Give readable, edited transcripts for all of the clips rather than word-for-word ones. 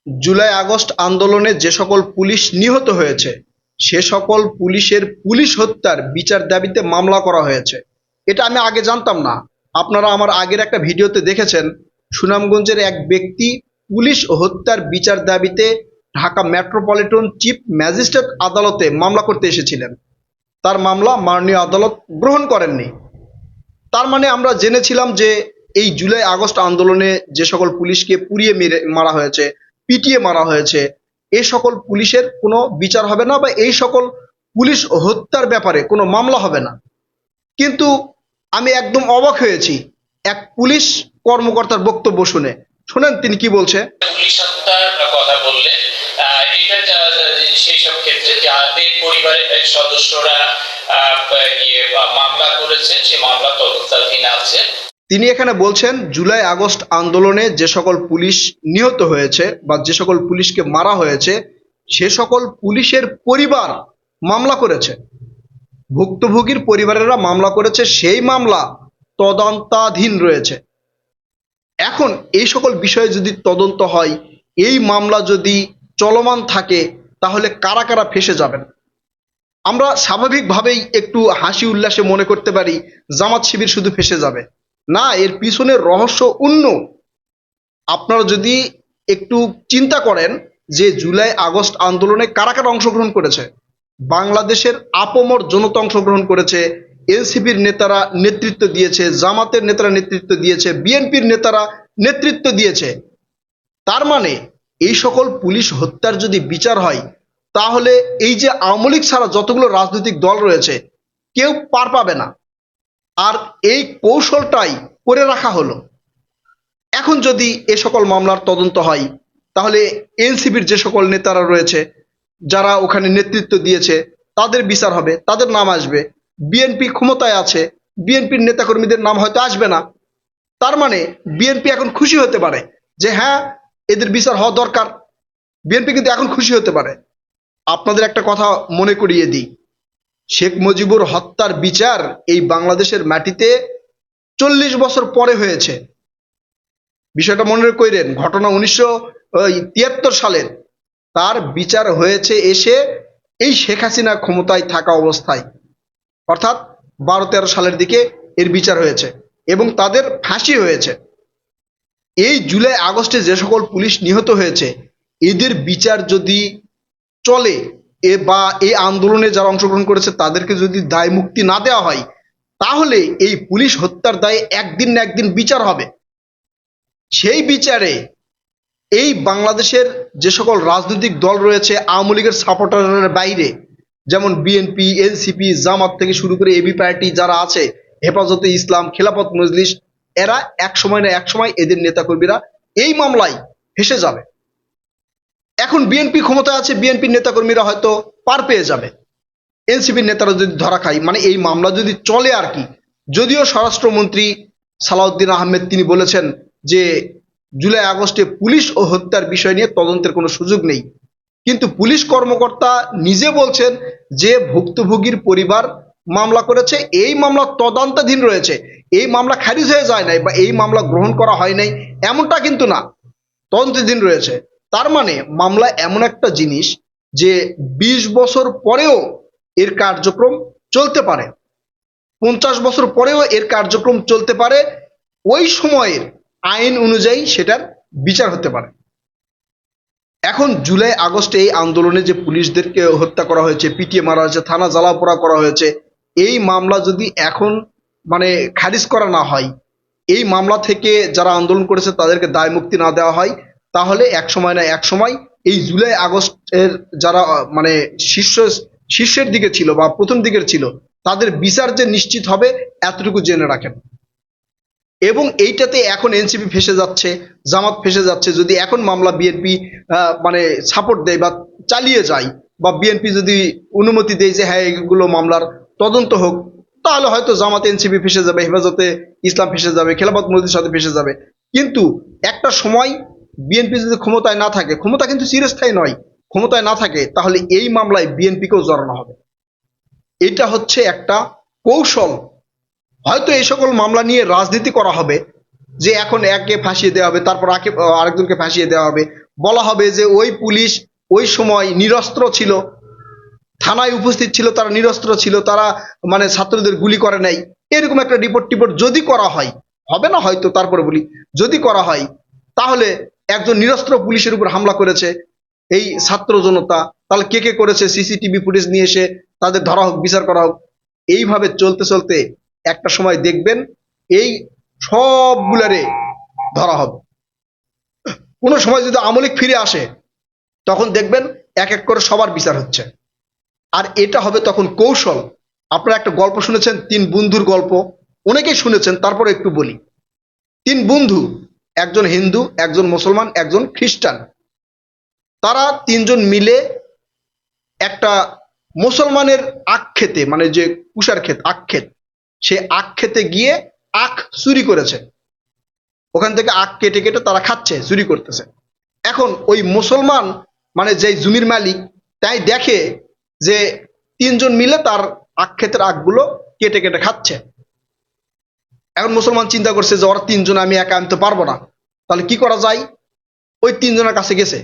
July August আন্দোলনে যে সকল পুলিশ নিহত হয়েছে সে সকল পুলিশের পুলিশ হত্যার বিচার দাবিতে মামলা করা হয়েছে। এটা আমি আগে জানতাম না। আপনারা আমার আগের একটা ভিডিওতে দেখেছেন, সুনামগঞ্জের এক ব্যক্তি পুলিশ হত্যার বিচার দাবিতে ঢাকা মেট্রোপলিটন চিফ ম্যাজিস্ট্রেট আদালতে মামলা করতে এসেছিলেন। তার মামলা মাননীয় আদালত গ্রহণ করেননি। তার মানে আমরা জেনেছিলাম যে এই জুলাই আগস্ট আন্দোলনে যে সকল পুলিশকে পুড়িয়ে মারা হয়েছে, পিটিয়ে মারা হয়েছে, এ সকল পুলিশের কোনো বিচার হবে না বা এই সকল পুলিশ হত্যার ব্যাপারে কোনো মামলা হবে না। কিন্তু আমি একদম অবাক হয়েছি এক পুলিশ কর্মকর্তার বক্তব্য শুনে। শোনেন তিনি কি বলছে। পুলিশ হত্যার কথা বললেন, এটা সেই সব ক্ষেত্রে যাদের পরিবারের সদস্যরা মামলা করেছেন সে মামলা তদন্তাধীন আছে। তিনি এখানে বলছেন জুলাই আগস্ট আন্দোলনে যে সকল পুলিশ নিহত হয়েছে বা যে সকল পুলিশকে মারা হয়েছে সে সকল পুলিশের পরিবার মামলা করেছে, ভুক্তভোগীর পরিবারেরা মামলা করেছে, সেই মামলা তদন্তাধীন রয়েছে। এখন এই সকল বিষয়ে যদি তদন্ত হয়, এই মামলা যদি চলমান থাকে, তাহলে কারা কারা ফেঁসে যাবেন। আমরা স্বাভাবিকভাবেই একটু হাসি উল্লাসে মনে করতে পারি জামাত শিবির শুধু ফেঁসে যাবে, না, এর পিছনের রহস্য অন্য। আপনারা যদি একটু চিন্তা করেন যে জুলাই আগস্ট আন্দোলনে কারা কারা অংশগ্রহণ করেছে, বাংলাদেশের আপামর জনতা অংশগ্রহণ করেছে, এনসিপির নেতারা নেতৃত্ব দিয়েছে, জামাতের নেতারা নেতৃত্ব দিয়েছে, বিএনপির নেতারা নেতৃত্ব দিয়েছে। তার মানে এই সকল পুলিশ হত্যার যদি বিচার হয়, তাহলে এই যে আওয়ামী লীগ ছাড়া যতগুলো রাজনৈতিক দল রয়েছে কেউ পার পাবে না। আর এই কৌশলটাই করে রাখা হলো। এখন যদি এ সকল মামলার তদন্ত হয়, তাহলে এনসিপির যে সকল নেতারা রয়েছে যারা ওখানে নেতৃত্ব দিয়েছে তাদের বিচার হবে, তাদের নাম আসবে। বিএনপি ক্ষমতায় আছে, বিএনপির নেতাকর্মীদের নাম হয়তো আসবে না। তার মানে বিএনপি এখন খুশি হতে পারে যে হ্যাঁ, এদের বিচার হওয়া দরকার। বিএনপি কিন্তু এখন খুশি হতে পারে। আপনাদের একটা কথা মনে করিয়ে দিই, শেখ মুজিবুর হত্যার বিচার এই বাংলাদেশের মাটিতে 40 বছর পরে হয়েছে। বিষয়টা মনে করেন, ঘটনা 1973 সালের, তার বিচার হয়েছে এসে এই শেখ হাসিনা ক্ষমতায় থাকা অবস্থায়, অর্থাৎ 12-13 সালের দিকে এর বিচার হয়েছে এবং তাদের ফাঁসি হয়েছে। এই জুলাই আগস্টে যে সকল পুলিশ নিহত হয়েছে এদের বিচার যদি চলে বা এই আন্দোলনে যারা অংশগ্রহণ করেছে তাদেরকে যদি দায় মুক্তি না দেওয়া হয়, তাহলে এই পুলিশ হত্যার দায়ে একদিন না একদিন বিচার হবে। সেই বিচারে এই বাংলাদেশের যে সকল রাজনৈতিক দল রয়েছে আওয়ামী লীগের সাপোর্টারের বাইরে, যেমন বিএনপি, এনসিপি, জামাত থেকে শুরু করে এবি পার্টি যারা আছে, হেফাজতে ইসলাম, খেলাফত মজলিস, এরা এক সময় না এক সময় এদের নেতাকর্মীরা এই মামলায় ফেঁসে যাবে। এখন বিএনপি ক্ষমতায় আছে, বিএনপির নেতাকর্মীরা হয়তো পার পেয়ে যাবে, এনসিপির নেতারা যদি ধরা খায়, মানে এই মামলা যদি চলে আর কি। যদিও স্বরাষ্ট্রমন্ত্রী সালাউদ্দিন আহমেদ তিনি বলেছেন যে জুলাই আগস্টে পুলিশ ও হত্যার বিষয় নিয়ে তদন্তের কোনো সুযোগ নেই, কিন্তু পুলিশ কর্মকর্তা নিজে বলছেন যে ভুক্তভোগীর পরিবার মামলা করেছে, এই মামলা তদন্তাধীন রয়েছে, এই মামলা খারিজ হয়ে যায় নাই বা এই মামলা গ্রহণ করা হয় নাই এমনটা কিন্তু না, তদন্তাধীন রয়েছে। তার মানে মামলা এমন একটা জিনিস যে 20 বছর পরেও এর কার্যক্রম চলতে পারে, 50 বছর পরেও এর কার্যক্রম চলতে পারে, ওই সময়ের আইন অনুযায়ী সেটার বিচার হতে পারে। এখন জুলাই আগস্টে এই আন্দোলনে যে পুলিশদেরকে হত্যা করা হয়েছে, পিটিয়ে মারা হয়েছে, থানা জ্বালাপোড়া করা হয়েছে, এই মামলা যদি এখন মানে খারিজ করা না হয়, এই মামলা থেকে যারা আন্দোলন করেছে তাদেরকে দায় মুক্তি না দেওয়া হয়, তাহলে এক সময় না এক সময় এই জুলাই আগস্টের যারা মানে শীর্ষের দিকে ছিল বা প্রথম দিকের ছিল তাদের বিচার যে নিশ্চিত হবে এতটুকু জেনে রাখেন। এবং এইটাতে এখন এনসিপি ফেঁসে যাচ্ছে, জামাত ফেঁসে যাচ্ছে। যদি এখন মামলা বিএনপি মানে সাপোর্ট দেয় বা চালিয়ে যায়, বা বিএনপি যদি অনুমতি দেয় যে হ্যাঁ এগুলো মামলার তদন্ত হোক, তাহলে হয়তো জামাত এনসিপি ফেঁসে যাবে, হেফাজতে ইসলাম ফেঁসে যাবে, খেলাফত মজলিসের সাথে ফেঁসে যাবে। কিন্তু একটা সময় বিএনপি যদি ক্ষমতায় না থাকে, ক্ষমতা কিন্তু চিরস্থায়ী নয়, ক্ষমতায় না থাকে, তাহলে এই মামলায় বিএনপিকেও জড়ানো হবে। এটা হচ্ছে একটা কৌশল। হয়তো এই সকল মামলা নিয়ে রাজনীতি করা হবে যে এখন একে ফাঁসিয়ে দেওয়া হবে, তারপর আরেকজনকে ফাঁসিয়ে দেওয়া হবে, বলা হবে যে ওই পুলিশ ওই সময় নিরস্ত্র ছিল, থানায় উপস্থিত ছিল, তারা নিরস্ত্র ছিল, তারা মানে ছাত্রদের গুলি করে নাই, এরকম একটা রিপোর্ট টিপোর্ট যদি করা হয়, হবে না হয়তো, তারপরে বলি যদি করা হয়, তাহলে একজন নিরস্ত্র পুলিশের উপর হামলা করেছে এই ছাত্র জনতা, তাহলে কে কে করেছে সিসিটিভি ফুটেজ নিয়ে এসে তাদের ধরা হোক, বিচার করা হোক। এইভাবে চলতে চলতে একটা সময় দেখবেন এই সবগুলারে ধরা হবে। কোনো সময় যদি আমলিক ফিরে আসে তখন দেখবেন এক এক করে সবার বিচার হচ্ছে। আর এটা হবে তখন কৌশল। আপনারা একটা গল্প শুনেছেন, তিন বন্ধুর গল্প, অনেকেই শুনেছেন, তারপরে একটু বলি। তিন বন্ধু, একজন হিন্দু, একজন মুসলমান, একজন খ্রিস্টান। তারা তিনজন মিলে একটা মুসলমানের আখ খেতে, মানে যে কুষার ক্ষেত, আখ ক্ষেত, সে আখ খেতে গিয়ে আখ চুরি করেছে। ওখান থেকে আখ কেটে কেটে তারা খাচ্ছে, চুরি করতেছে। এখন ওই মুসলমান মানে যে জমির মালিক, তাই দেখে যে তিনজন মিলে তার আখ ক্ষেতের আখগুলো কেটে কেটে খাচ্ছে। এখন মুসলমান চিন্তা করছে যে ওরা তিনজন, আমি একা আনতে পারবো না, তাহলে কি করা যায়। ওই তিনজনের কাছে গেছে,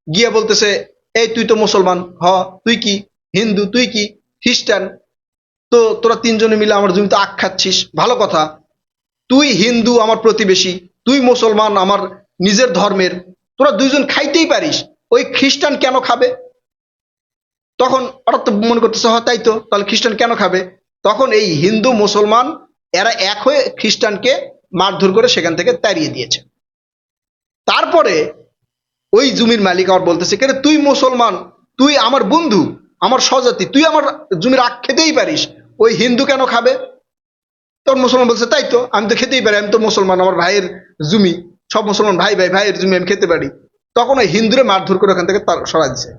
গিয়ে বলতেছে, এই তুই তো মুসলমান, হ তুই কি হিন্দু, তুই কি খ্রিস্টান, তো তোরা তিনজনে মিলে আমার জমিতে আখ খাচ্ছিস, ভালো কথা। তুই হিন্দু আমার প্রতিবেশী, তুই মুসলমান আমার নিজের ধর্মের, তোরা দুইজন খাইতেই পারিস, ওই খ্রিস্টান কেন খাবে। তখন ওরা তো মনে করতেছে, হয় তাই তো, তাহলে খ্রিস্টান কেন খাবে। তখন এই হিন্দু মুসলমান এরা এক হয়ে খ্রিস্টানকে মারধর করে সেখান থেকে তাড়িয়ে দিয়েছে। তারপরে ওই জমির মালিক আবার বলতেছে, কেন তুই মুসলমান, তুই আমার বন্ধু, আমার স্বজাতি, তুই আমার জমির আখ খেতেই পারিস, ওই হিন্দু কেন খাবে। তখন মুসলমান বলছে, তাই তো, আমি তো খেতেই পারি, আমি তো মুসলমান, আমার ভাইয়ের জমি, সব মুসলমান ভাই ভাই, ভাইয়ের জমি আমি খেতে পারি। তখন ওই হিন্দুরে মারধর করে ওখান থেকে তার সরাই দিছে।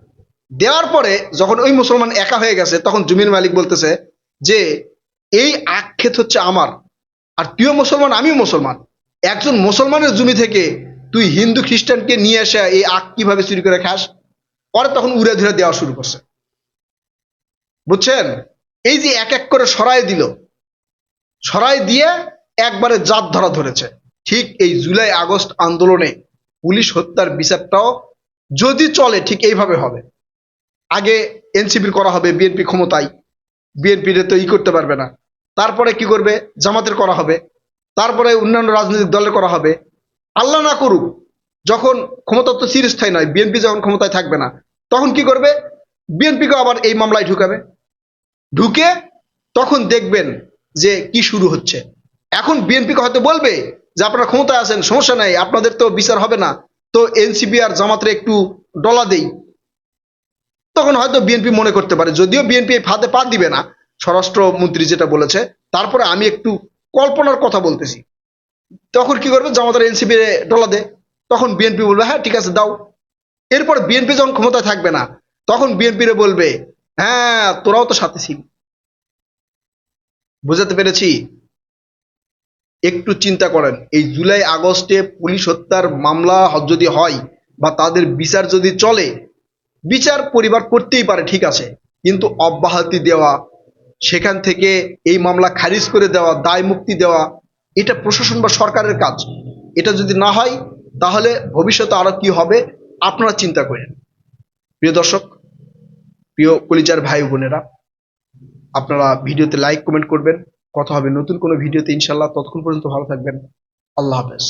দেওয়ার পরে যখন ওই মুসলমান একা হয়ে গেছে, তখন জমির মালিক বলতেছে যে এই আখ ক্ষেত হচ্ছে আমার, আর তুইও মুসলমান আমিও মুসলমান, একজন মুসলমানের জমি থেকে তুই হিন্দু খ্রিস্টানকে নিয়ে এসে এই আখ কিভাবে চুরি করে খাস। পরে তখন উড়ে ধরে দেওয়া শুরু করছে, বুঝছেন। এই যে এক এক করে সরাই দিল, সরাই দিয়ে একবারে জাত ধরা ধরেছে। ঠিক এই জুলাই আগস্ট আন্দোলনে পুলিশ হত্যার বিচারটাও যদি চলে ঠিক এইভাবে হবে। আগে এনসিপির করা হবে, বিএনপি ক্ষমতায়, বিএনপির তো করতে পারবে না। তারপরে কি করবে, জামাতের করা হবে, তারপরে অন্যান্য রাজনৈতিক দলের করা হবে। আল্লাহ না করুক, যখন ক্ষমতা তো চিরস্থায়ী নয়, বিএনপি যখন ক্ষমতায় থাকবে না, তখন কি করবে, বিএনপিকে আবার এই মামলায় ঢুকাবে। ঢুকে তখন দেখবেন যে কি শুরু হচ্ছে। এখন বিএনপিকে হয়তো বলবে যে আপনারা ক্ষমতায় আছেন, সমস্যা নাই, আপনাদের তো বিচার হবে না, তো এনসিপি আর জামাতের একটু ডলা দেই। তখন হয়তো বিএনপি মনে করতে পারে, যদিও বিএনপি ফাঁদে পা দিবে না, স্বরাষ্ট্রমন্ত্রী যেটা বলেছে, তারপরে আমি একটু কল্পনার কথা বলতেছি। তখন কি করবে, জামাতের এনসিপি ডলা দে, তখন বিএনপি বলবে হ্যাঁ ঠিক আছে দাও। এরপর বিএনপি যখন ক্ষমতায় থাকবে না, তখন বিএনপি বলবে হ্যাঁ তোরাও তো সাথে ছিলি। বুঝাতে পেরেছি। একটু চিন্তা করেন, এই জুলাই আগস্টে পুলিশ হত্যার মামলা যদি হয় বা তাদের বিচার যদি চলে, বিচার পরিবার করতেই পারে ঠিক আছে, কিন্তু অব্যাহতি দেওয়া, সেখান থেকে এই মামলা খারিজ করে দেওয়া, দায় মুক্তি দেওয়া, এটা প্রশাসন বা সরকারের কাজ। এটা যদি না হয় তাহলে ভবিষ্যতে আরো কি হবে আপনারা চিন্তা করেন। প্রিয় দর্শক, প্রিয় কলিজার ভাই বোনেরা, আপনারা ভিডিওতে লাইক কমেন্ট করবেন। কথা হবে নতুন কোনো ভিডিওতে ইনশাল্লাহ। ততক্ষণ পর্যন্ত ভালো থাকবেন। আল্লাহ হাফেজ।